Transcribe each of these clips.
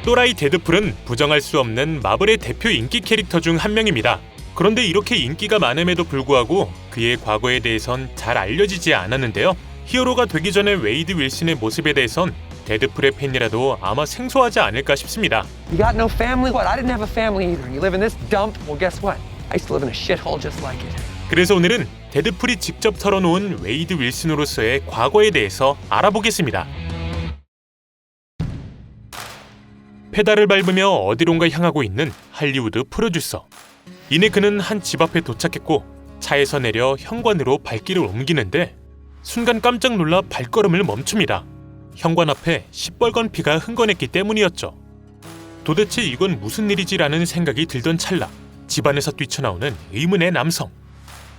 또라이 데드풀은 부정할 수 없는 마블의 대표 인기 캐릭터 중 한 명입니다. 그런데 이렇게 인기가 많음에도 불구하고 그의 과거에 대해선 잘 알려지지 않았는데요. 히어로가 되기 전에 웨이드 윌슨의 모습에 대해선 데드풀의 팬이라도 아마 생소하지 않을까 싶습니다. You got no family? What? I didn't have a family either. You live in this dump? Well, guess what? I used to live in a shithole just like it. 그래서 오늘은 데드풀이 직접 털어놓은 웨이드 윌슨으로서의 과거에 대해서 알아보겠습니다. 페달을 밟으며 어디론가 향하고 있는 할리우드 프로듀서. 이내 그는 한 집 앞에 도착했고 차에서 내려 현관으로 발길을 옮기는데 순간 깜짝 놀라 발걸음을 멈춥니다. 현관 앞에 시뻘건 피가 흥건했기 때문이었죠. 도대체 이건 무슨 일이지라는 생각이 들던 찰나 집안에서 뛰쳐나오는 의문의 남성.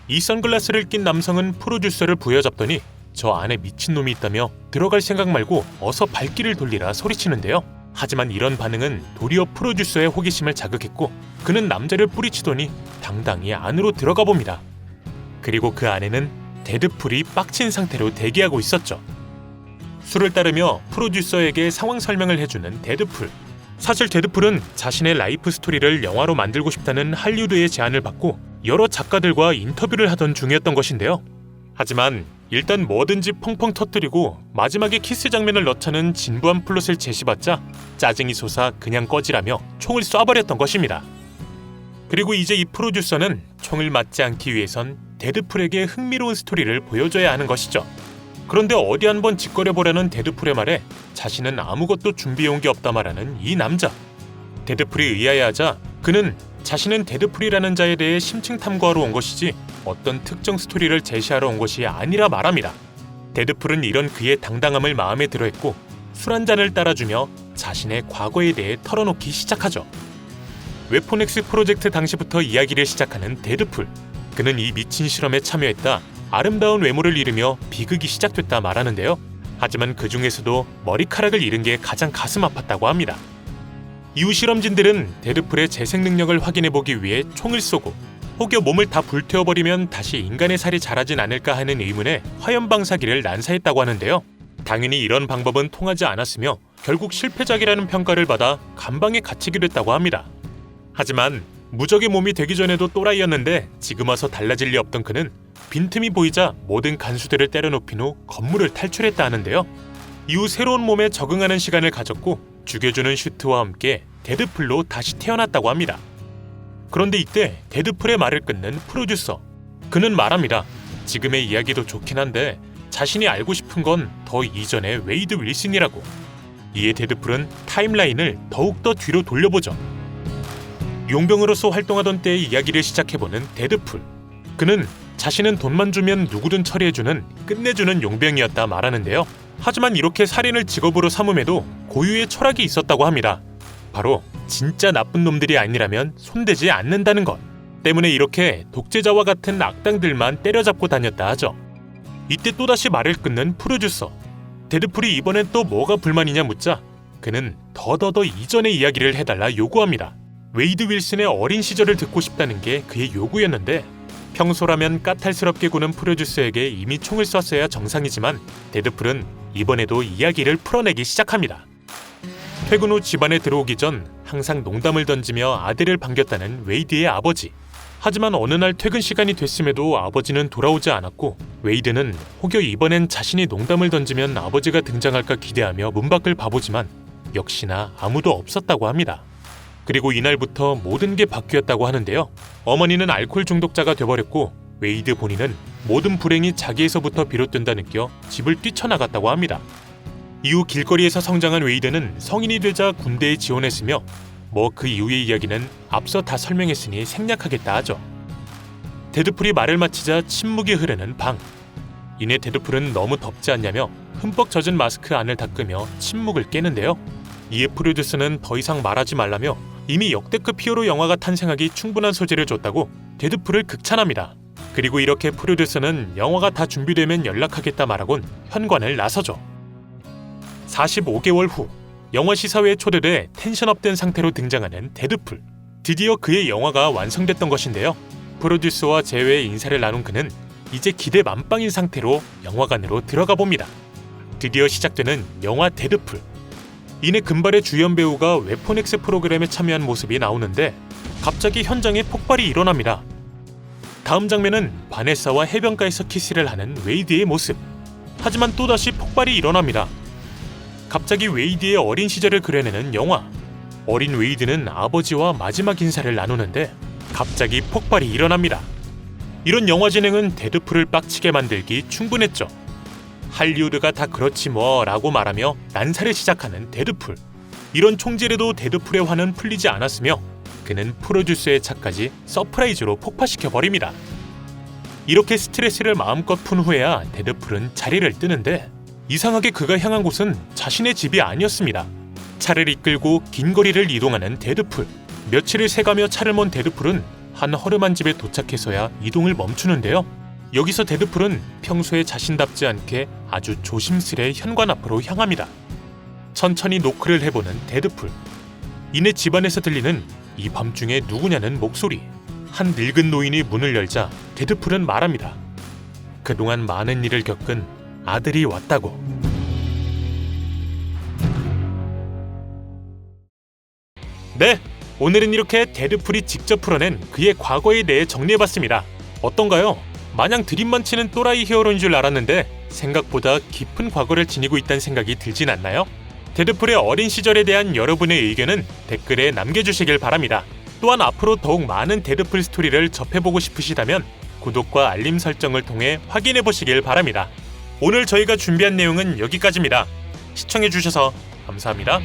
이 선글라스를 낀 남성은 프로듀서를 부여잡더니 저 안에 미친놈이 있다며 들어갈 생각 말고 어서 발길을 돌리라 소리치는데요. 하지만 이런 반응은 도리어 프로듀서의 호기심을 자극했고 그는 남자를 뿌리치더니 당당히 안으로 들어가 봅니다. 그리고 그 안에는 데드풀이 빡친 상태로 대기하고 있었죠. 수를 따르며 프로듀서에게 상황 설명을 해주는 데드풀. 사실 데드풀은 자신의 라이프 스토리를 영화로 만들고 싶다는 할리우드의 제안을 받고 여러 작가들과 인터뷰를 하던 중이었던 것인데요. 하지만 일단 뭐든지 펑펑 터뜨리고 마지막에 키스 장면을 넣자는 진부한 플롯을 제시받자 짜증이 솟아 그냥 꺼지라며 총을 쏴버렸던 것입니다. 그리고 이제 이 프로듀서는 총을 맞지 않기 위해선 데드풀에게 흥미로운 스토리를 보여줘야 하는 것이죠. 그런데 어디 한번 짓거려보려는 데드풀의 말에 자신은 아무것도 준비해온 게 없다 말하는 이 남자. 데드풀이 의아해하자 그는 자신은 데드풀이라는 자에 대해 심층 탐구하러 온 것이지 어떤 특정 스토리를 제시하러 온 것이 아니라 말합니다. 데드풀은 이런 그의 당당함을 마음에 들어했고 술 한 잔을 따라주며 자신의 과거에 대해 털어놓기 시작하죠. 웨폰엑스 프로젝트 당시부터 이야기를 시작하는 데드풀. 그는 이 미친 실험에 참여했다 아름다운 외모를 잃으며 비극이 시작됐다 말하는데요. 하지만 그 중에서도 머리카락을 잃은 게 가장 가슴 아팠다고 합니다. 이후 실험진들은 데드풀의 재생 능력을 확인해보기 위해 총을 쏘고 혹여 몸을 다 불태워버리면 다시 인간의 살이 자라진 않을까 하는 의문에 화염 방사기를 난사했다고 하는데요. 당연히 이런 방법은 통하지 않았으며 결국 실패작이라는 평가를 받아 감방에 갇히기도 했다고 합니다. 하지만 무적의 몸이 되기 전에도 또라이였는데 지금 와서 달라질 리 없던 그는 빈틈이 보이자 모든 간수들을 때려눕힌 후 건물을 탈출했다 하는데요. 이후 새로운 몸에 적응하는 시간을 가졌고 죽여주는 슈트와 함께 데드풀로 다시 태어났다고 합니다. 그런데 이때 데드풀의 말을 끊는 프로듀서. 그는 말합니다. 지금의 이야기도 좋긴 한데 자신이 알고 싶은 건 더 이전의 웨이드 윌슨이라고. 이에 데드풀은 타임라인을 더욱더 뒤로 돌려보죠. 용병으로서 활동하던 때의 이야기를 시작해보는 데드풀. 그는 자신은 돈만 주면 누구든 처리해주는 끝내주는 용병이었다 말하는데요. 하지만 이렇게 살인을 직업으로 삼음에도 고유의 철학이 있었다고 합니다. 바로 진짜 나쁜 놈들이 아니라면 손대지 않는다는 것 때문에 이렇게 독재자와 같은 악당들만 때려잡고 다녔다 하죠. 이때 또다시 말을 끊는 프로듀서. 데드풀이 이번엔 또 뭐가 불만이냐 묻자 그는 더더더 이전의 이야기를 해달라 요구합니다. 웨이드 윌슨의 어린 시절을 듣고 싶다는 게 그의 요구였는데 평소라면 까탈스럽게 구는 프로듀서에게 이미 총을 쐈어야 정상이지만 데드풀은 이번에도 이야기를 풀어내기 시작합니다. 퇴근 후 집안에 들어오기 전 항상 농담을 던지며 아들을 반겼다는 웨이드의 아버지. 하지만 어느 날 퇴근 시간이 됐음에도 아버지는 돌아오지 않았고 웨이드는 혹여 이번엔 자신이 농담을 던지면 아버지가 등장할까 기대하며 문 밖을 봐보지만 역시나 아무도 없었다고 합니다. 그리고 이날부터 모든 게 바뀌었다고 하는데요. 어머니는 알코올 중독자가 돼버렸고 웨이드 본인은 모든 불행이 자기에서부터 비롯된다 느껴 집을 뛰쳐나갔다고 합니다. 이후 길거리에서 성장한 웨이드는 성인이 되자 군대에 지원했으며 그 이후의 이야기는 앞서 다 설명했으니 생략하겠다 하죠. 데드풀이 말을 마치자 침묵이 흐르는 방. 이내 데드풀은 너무 덥지 않냐며 흠뻑 젖은 마스크 안을 닦으며 침묵을 깨는데요. 이에 프로듀서는 더 이상 말하지 말라며 이미 역대급 히어로 영화가 탄생하기 충분한 소재를 줬다고 데드풀을 극찬합니다. 그리고 이렇게 프로듀서는 영화가 다 준비되면 연락하겠다 말하곤 현관을 나서죠. 45개월 후 영화 시사회에 초대돼 텐션업된 상태로 등장하는 데드풀. 드디어 그의 영화가 완성됐던 것인데요. 프로듀서와 제외의 인사를 나눈 그는 이제 기대 만빵인 상태로 영화관으로 들어가 봅니다. 드디어 시작되는 영화 데드풀. 이내 금발의 주연 배우가 웨폰엑스 프로그램에 참여한 모습이 나오는데 갑자기 현장에 폭발이 일어납니다. 다음 장면은 바네사와 해변가에서 키스를 하는 웨이드의 모습. 하지만 또다시 폭발이 일어납니다. 갑자기 웨이드의 어린 시절을 그려내는 영화. 어린 웨이드는 아버지와 마지막 인사를 나누는데 갑자기 폭발이 일어납니다. 이런 영화 진행은 데드풀을 빡치게 만들기 충분했죠. 할리우드가 다 그렇지 뭐 라고 말하며 난사를 시작하는 데드풀. 이런 총질에도 데드풀의 화는 풀리지 않았으며 그는 프로듀서의 차까지 서프라이즈로 폭파시켜버립니다. 이렇게 스트레스를 마음껏 푼 후에야 데드풀은 자리를 뜨는데 이상하게 그가 향한 곳은 자신의 집이 아니었습니다. 차를 이끌고 긴 거리를 이동하는 데드풀. 며칠을 새가며 차를 먼 데드풀은 한 허름한 집에 도착해서야 이동을 멈추는데요. 여기서 데드풀은 평소에 자신답지 않게 아주 조심스레 현관 앞으로 향합니다. 천천히 노크를 해보는 데드풀. 이내 집안에서 들리는 이 밤중에 누구냐는 목소리. 한 늙은 노인이 문을 열자 데드풀은 말합니다. 그동안 많은 일을 겪은 아들이 왔다고. 네, 오늘은 이렇게 데드풀이 직접 풀어낸 그의 과거에 대해 정리해봤습니다. 어떤가요? 마냥 드립만 치는 또라이 히어로인 줄 알았는데 생각보다 깊은 과거를 지니고 있다는 생각이 들진 않나요? 데드풀의 어린 시절에 대한 여러분의 의견은 댓글에 남겨주시길 바랍니다. 또한 앞으로 더욱 많은 데드풀 스토리를 접해보고 싶으시다면 구독과 알림 설정을 통해 확인해보시길 바랍니다. 오늘 저희가 준비한 내용은 여기까지입니다. 시청해주셔서 감사합니다.